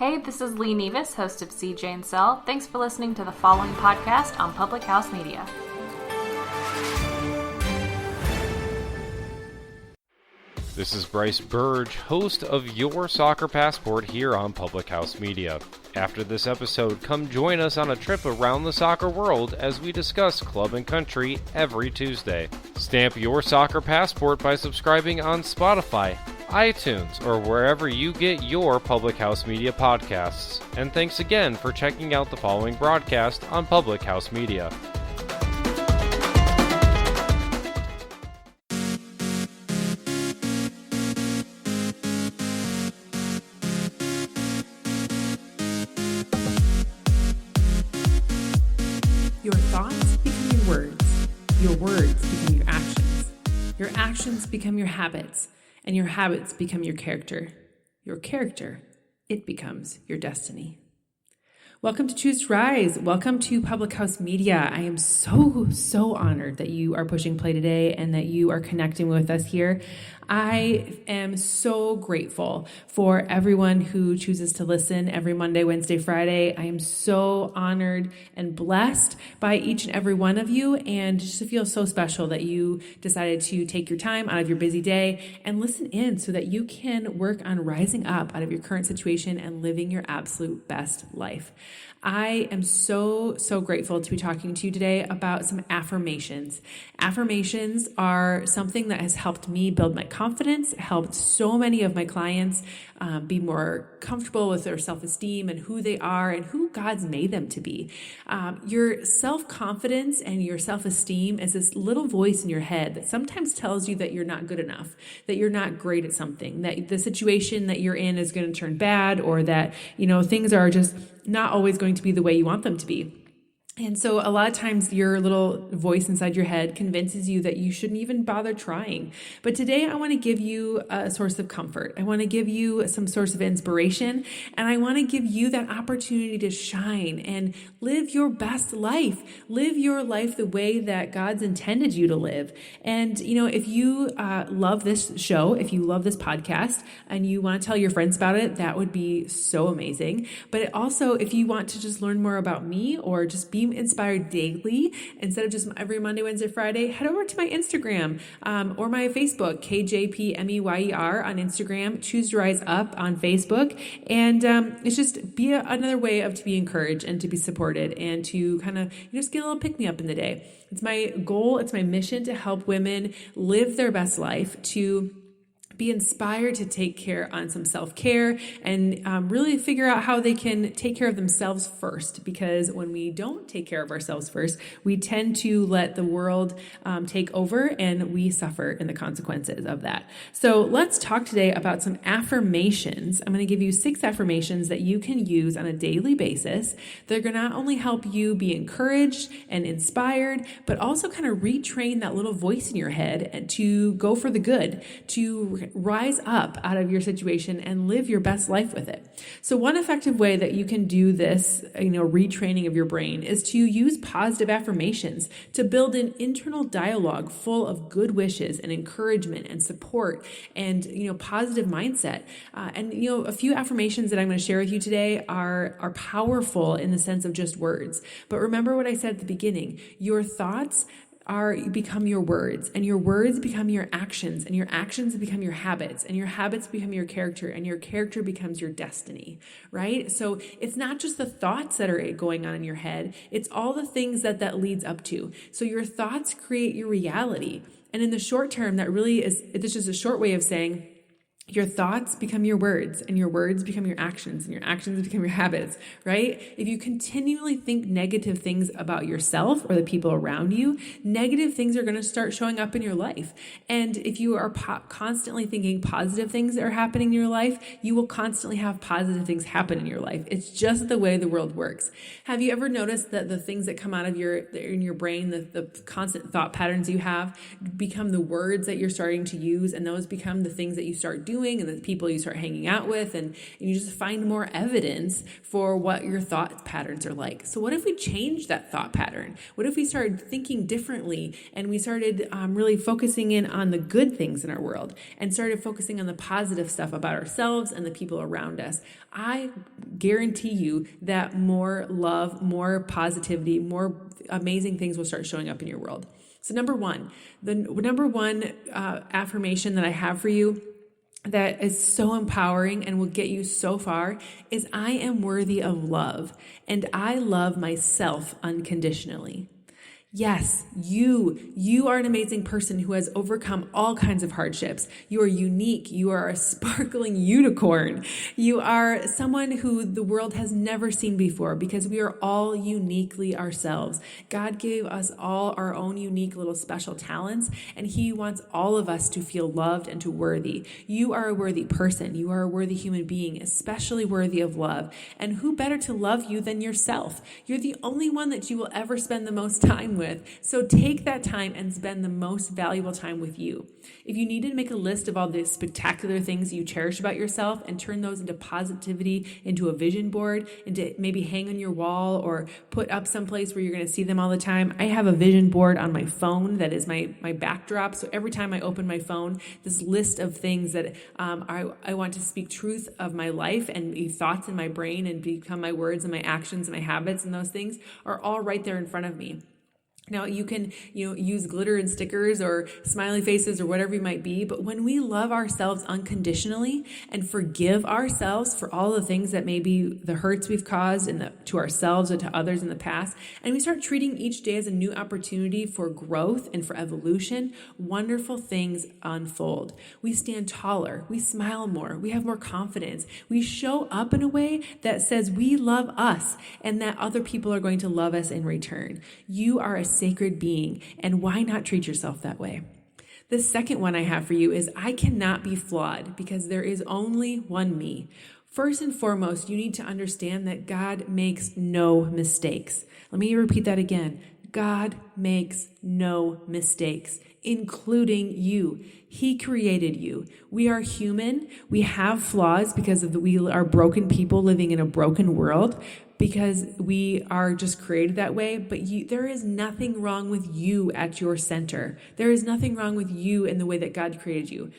Hey, this is Lee Nevis, host of CJ and Cell. Thanks for listening to the following podcast on Public House Media. This is Bryce Burge, host of Your Soccer Passport here on Public House Media. After this episode, come join us on a trip around the soccer world as we discuss club and country every Tuesday. Stamp your soccer passport by subscribing on Spotify, iTunes, or wherever you get your Public House Media podcasts. And thanks again for checking out the following broadcast on Public House Media. Your thoughts become your words become your actions become your habits, and your habits become your character, it becomes your destiny. Welcome to Choose to Rise. Welcome to Public House Media. I am so honored that you are pushing play today and that you are connecting with us here. I am so grateful for everyone who chooses to listen every Monday, Wednesday, Friday. I am so honored and blessed by each and every one of you, and just feel so special that you decided to take your time out of your busy day and listen in so that you can work on rising up out of your current situation and living your absolute best life. I am so grateful to be talking to you today about some affirmations. Affirmations are something that has helped me build my confidence, helped so many of my clients be more comfortable with their self-esteem and who they are and who God's made them to be. Your self-confidence and your self-esteem is this little voice in your head that sometimes tells you that you're not good enough, that you're not great at something, that the situation that you're in is going to turn bad, or that, things are just not always going to be the way you want them to be. And so a lot of times your little voice inside your head convinces you that you shouldn't even bother trying. But today I want to give you a source of comfort. I want to give you some source of inspiration, and I want to give you that opportunity to shine and live your best life. Live your life the way that God's intended you to live. And, if you love this show, if you love this podcast and you want to tell your friends about it, that would be so amazing. But also, if you want to just learn more about me or just be inspired daily instead of just every Monday, Wednesday, Friday, head over to my Instagram or my Facebook, KJPMEYER on Instagram, Choose to Rise Up on Facebook. And it's just be another way to be encouraged and to be supported and to kind of just get a little pick me up in the day. It's my goal, it's my mission to help women live their best life, to be inspired to take care on some self-care and really figure out how they can take care of themselves first. Because when we don't take care of ourselves first, we tend to let the world take over, and we suffer in the consequences of that. So let's talk today about some affirmations. I'm going to give you 6 affirmations that you can use on a daily basis. They're going to not only help you be encouraged and inspired, but also kind of retrain that little voice in your head to go for the good, to rise up out of your situation and live your best life with it. So one effective way that you can do this, retraining of your brain, is to use positive affirmations to build an internal dialogue full of good wishes and encouragement and support and, positive mindset. A few affirmations that I'm going to share with you today are powerful in the sense of just words. But remember what I said at the beginning, your thoughts become your words, and your words become your actions, and your actions become your habits, and your habits become your character, and your character becomes your destiny, right? So it's not just the thoughts that are going on in your head, it's all the things that leads up to. So your thoughts create your reality. And in the short term, this is a short way of saying, your thoughts become your words, and your words become your actions, and your actions become your habits, right? If you continually think negative things about yourself or the people around you, negative things are going to start showing up in your life. And if you are constantly thinking positive things that are happening in your life, you will constantly have positive things happen in your life. It's just the way the world works. Have you ever noticed that the things that come out of in your brain, the constant thought patterns you have, become the words that you're starting to use, and those become the things that you start doing doing and the people you start hanging out with, and you just find more evidence for what your thought patterns are like. So what if we changed that thought pattern? What if we started thinking differently and we started really focusing in on the good things in our world and started focusing on the positive stuff about ourselves and the people around us? I guarantee you that more love, more positivity, more amazing things will start showing up in your world. So number one, the number one affirmation that I have for you that is so empowering and will get you so far is I am worthy of love and I love myself unconditionally. Yes, you are an amazing person who has overcome all kinds of hardships. You are unique. You are a sparkling unicorn. You are someone who the world has never seen before because we are all uniquely ourselves. God gave us all our own unique little special talents, and He wants all of us to feel loved and to worthy. You are a worthy person. You are a worthy human being, especially worthy of love. And who better to love you than yourself? You're the only one that you will ever spend the most time with. So take that time and spend the most valuable time with you. If you need to make a list of all the spectacular things you cherish about yourself and turn those into positivity, into a vision board, and to maybe hang on your wall or put up someplace where you're going to see them all the time. I have a vision board on my phone that is my backdrop. So every time I open my phone, this list of things that I want to speak truth of my life and be thoughts in my brain and become my words and my actions and my habits, and those things are all right there in front of me. Now, you can, use glitter and stickers or smiley faces or whatever it might be. But when we love ourselves unconditionally and forgive ourselves for all the things that maybe the hurts we've caused to ourselves or to others in the past, and we start treating each day as a new opportunity for growth and for evolution, wonderful things unfold. We stand taller. We smile more. We have more confidence. We show up in a way that says we love us and that other people are going to love us in return. You are a sacred being, and why not treat yourself that way? The second one I have for you is I cannot be flawed because there is only one me. First and foremost, you need to understand that God makes no mistakes. Let me repeat that again. God makes no mistakes, including you. He created you. We are human. We have flaws because we are broken people living in a broken world, because we are just created that way. But there is nothing wrong with you at your center. There is nothing wrong with you in the way that God created you.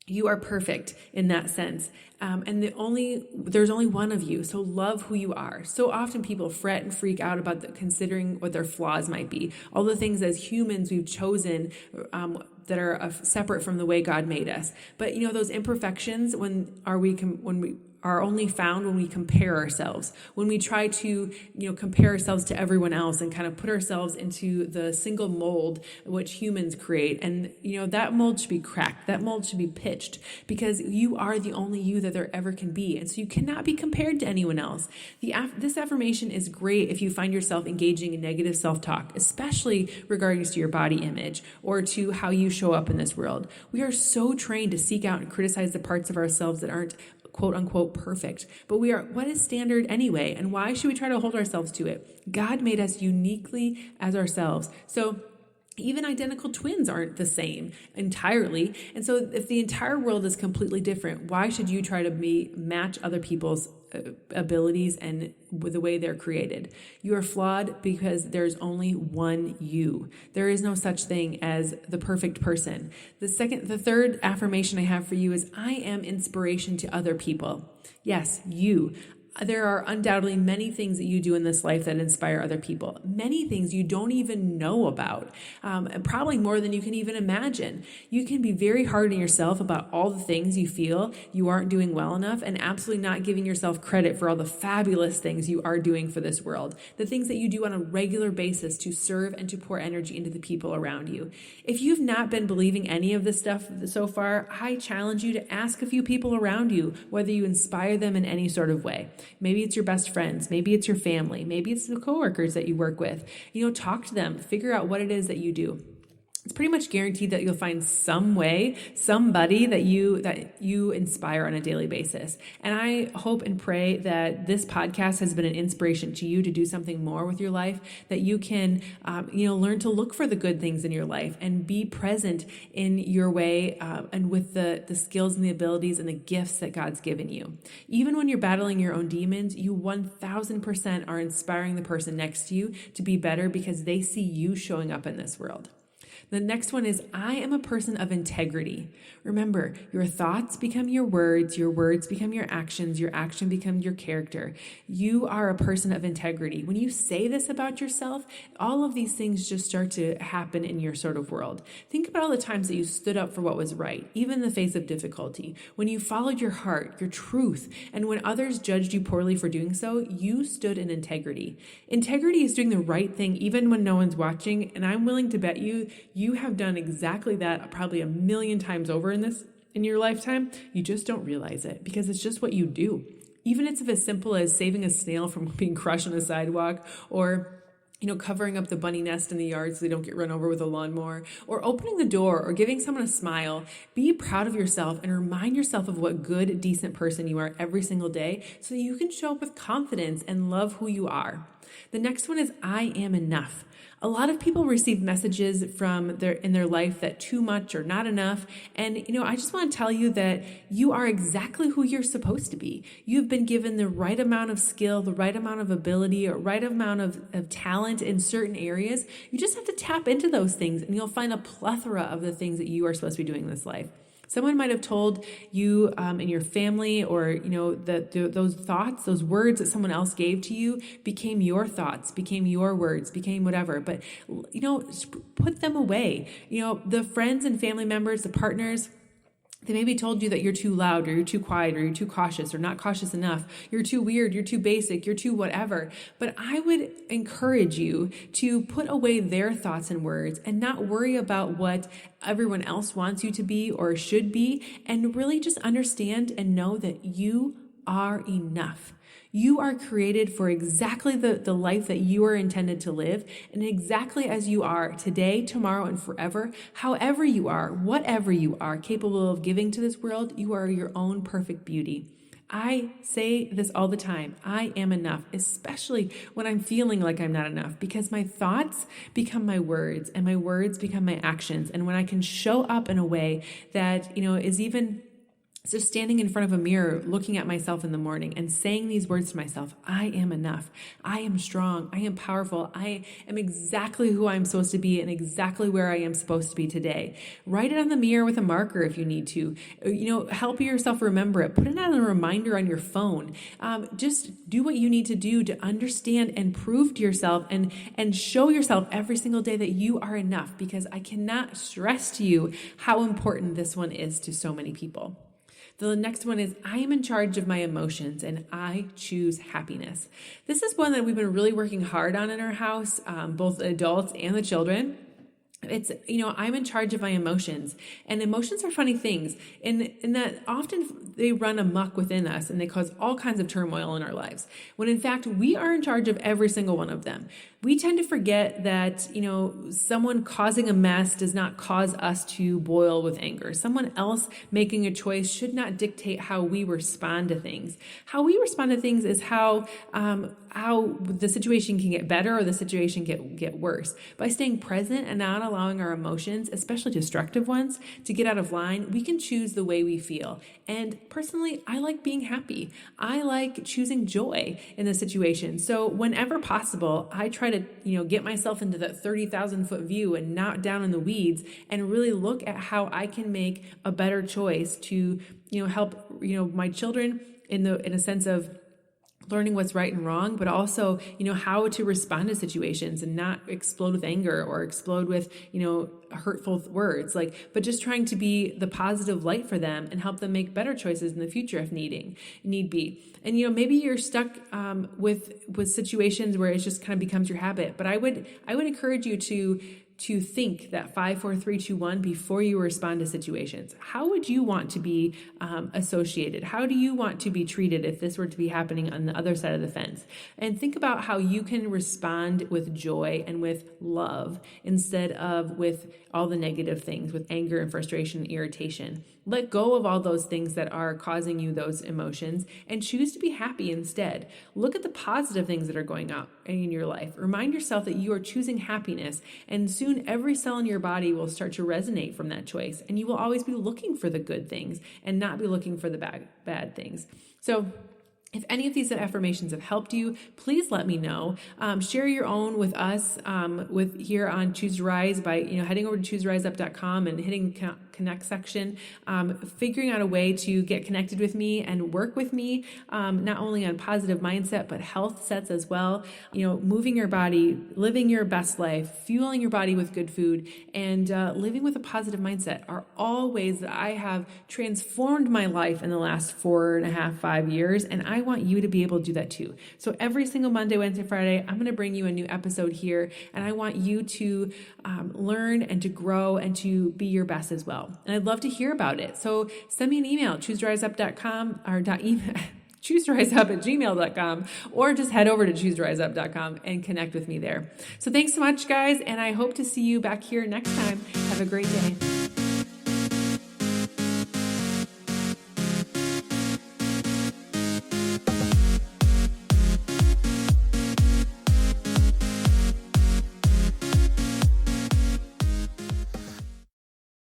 You are perfect in that sense. And there's only one of you. So love who you are. So often people fret and freak out about considering what their flaws might be. All the things as humans we've chosen that are separate from the way God made us. But those imperfections, when we are only found when we compare ourselves, when we try to, compare ourselves to everyone else and kind of put ourselves into the single mold which humans create. And, that mold should be cracked. That mold should be pitched because you are the only you that there ever can be. And so you cannot be compared to anyone else. This affirmation is great if you find yourself engaging in negative self-talk, especially regarding to your body image or to how you show up in this world. We are so trained to seek out and criticize the parts of ourselves that aren't quote unquote perfect, but what is standard anyway? And why should we try to hold ourselves to it? God made us uniquely as ourselves. So even identical twins aren't the same entirely. And so if the entire world is completely different, why should you try to match other people's abilities and with the way they're created? You are flawed because there's only one you. There is no such thing as the perfect person. The third affirmation I have for you is I am inspiration to other people. Yes, you. There are undoubtedly many things that you do in this life that inspire other people. Many things you don't even know about, probably more than you can even imagine. You can be very hard on yourself about all the things you feel you aren't doing well enough and absolutely not giving yourself credit for all the fabulous things you are doing for this world, the things that you do on a regular basis to serve and to pour energy into the people around you. If you've not been believing any of this stuff so far, I challenge you to ask a few people around you whether you inspire them in any sort of way. Maybe it's your best friends. Maybe it's your family. Maybe it's the coworkers that you work with. Talk to them. Figure out what it is that you do. it's pretty much guaranteed that you'll find some way, somebody that you inspire on a daily basis. And I hope and pray that this podcast has been an inspiration to you to do something more with your life, that you can, learn to look for the good things in your life and be present in your way and with the skills and the abilities and the gifts that God's given you. Even when you're battling your own demons, you 1000% are inspiring the person next to you to be better because they see you showing up in this world. The next one is, I am a person of integrity. Remember, your thoughts become your words become your actions becomes your character. You are a person of integrity. When you say this about yourself, all of these things just start to happen in your sort of world. Think about all the times that you stood up for what was right, even in the face of difficulty. When you followed your heart, your truth, and when others judged you poorly for doing so, you stood in integrity. Integrity is doing the right thing even when no one's watching, and I'm willing to bet you have done exactly that probably 1,000,000 times over in your lifetime. You just don't realize it because it's just what you do. Even if it's as simple as saving a snail from being crushed on a sidewalk, or covering up the bunny nest in the yard so they don't get run over with a lawnmower, or opening the door, or giving someone a smile. Be proud of yourself and remind yourself of what good, decent person you are every single day so that you can show up with confidence and love who you are. The next one is, I am enough. A lot of people receive messages in their life that too much or not enough. And, I just want to tell you that you are exactly who you're supposed to be. You've been given the right amount of skill, the right amount of ability, or right amount of talent in certain areas. You just have to tap into those things and you'll find a plethora of the things that you are supposed to be doing in this life. Someone might have told you in your family, or that those thoughts, those words that someone else gave to you became your thoughts, became your words, became whatever. But put them away. The friends and family members, the partners, they maybe told you that you're too loud, or you're too quiet, or you're too cautious, or not cautious enough. You're too weird, you're too basic, you're too whatever. But I would encourage you to put away their thoughts and words and not worry about what everyone else wants you to be or should be, and really just understand and know that you are enough. You are created for exactly the life that you are intended to live, and exactly as you are today, tomorrow, and forever. However you are, whatever you are capable of giving to this world, you are your own perfect beauty. I say this all the time. I am enough, especially when I'm feeling like I'm not enough, because my thoughts become my words and my words become my actions. And when I can show up in a way that, is even just standing in front of a mirror, looking at myself in the morning and saying these words to myself, I am enough. I am strong. I am powerful. I am exactly who I'm supposed to be and exactly where I am supposed to be today. Write it on the mirror with a marker if you need to. Help yourself remember it. Put it on a reminder on your phone. Just do what you need to do to understand and prove to yourself and show yourself every single day that you are enough, because I cannot stress to you how important this one is to so many people. The next one is, I am in charge of my emotions and I choose happiness. This is one that we've been really working hard on in our house, both the adults and the children. It's, I'm in charge of my emotions, and emotions are funny things in that often they run amok within us and they cause all kinds of turmoil in our lives, when in fact we are in charge of every single one of them. We tend to forget that, someone causing a mess does not cause us to boil with anger. Someone else making a choice should not dictate how we respond to things. How we respond to things is how the situation can get better or the situation get worse. By staying present and not allowing our emotions, especially destructive ones, to get out of line, we can choose the way we feel. And personally, I like being happy. I like choosing joy in the situation. So whenever possible, I try to, get myself into that 30,000-foot view and not down in the weeds, and really look at how I can make a better choice to, help, my children in a sense of learning what's right and wrong, but also, how to respond to situations and not explode with anger or explode with, hurtful words, but just trying to be the positive light for them and help them make better choices in the future if need be. And, maybe you're stuck with situations where it just kind of becomes your habit, but I would encourage you to to think that 5, 4, 3, 2, 1 before you respond to situations. How would you want to be associated? How do you want to be treated if this were to be happening on the other side of the fence? And think about how you can respond with joy and with love instead of with all the negative things, with anger and frustration and irritation. Let go of all those things that are causing you those emotions and choose to be happy instead. Look at the positive things that are going on in your life. Remind yourself that you are choosing happiness, and soon every cell in your body will start to resonate from that choice, and you will always be looking for the good things and not be looking for the bad things. So if any of these affirmations have helped you, please let me know. Share your own with us with here on Choose to Rise by heading over to chooseriseup.com and hitting connect section, figuring out a way to get connected with me and work with me, not only on positive mindset, but health sets as well. Moving your body, living your best life, fueling your body with good food, and living with a positive mindset are all ways that I have transformed my life in the last 4.5, 5 years. And I want you to be able to do that too. So every single Monday, Wednesday, Friday, I'm going to bring you a new episode here. And I want you to learn and to grow and to be your best as well. And I'd love to hear about it. So send me an email, chooseriseup.com or chooseriseup@gmail.com, or just head over to chooseriseup.com and connect with me there. So thanks so much, guys. And I hope to see you back here next time. Have a great day.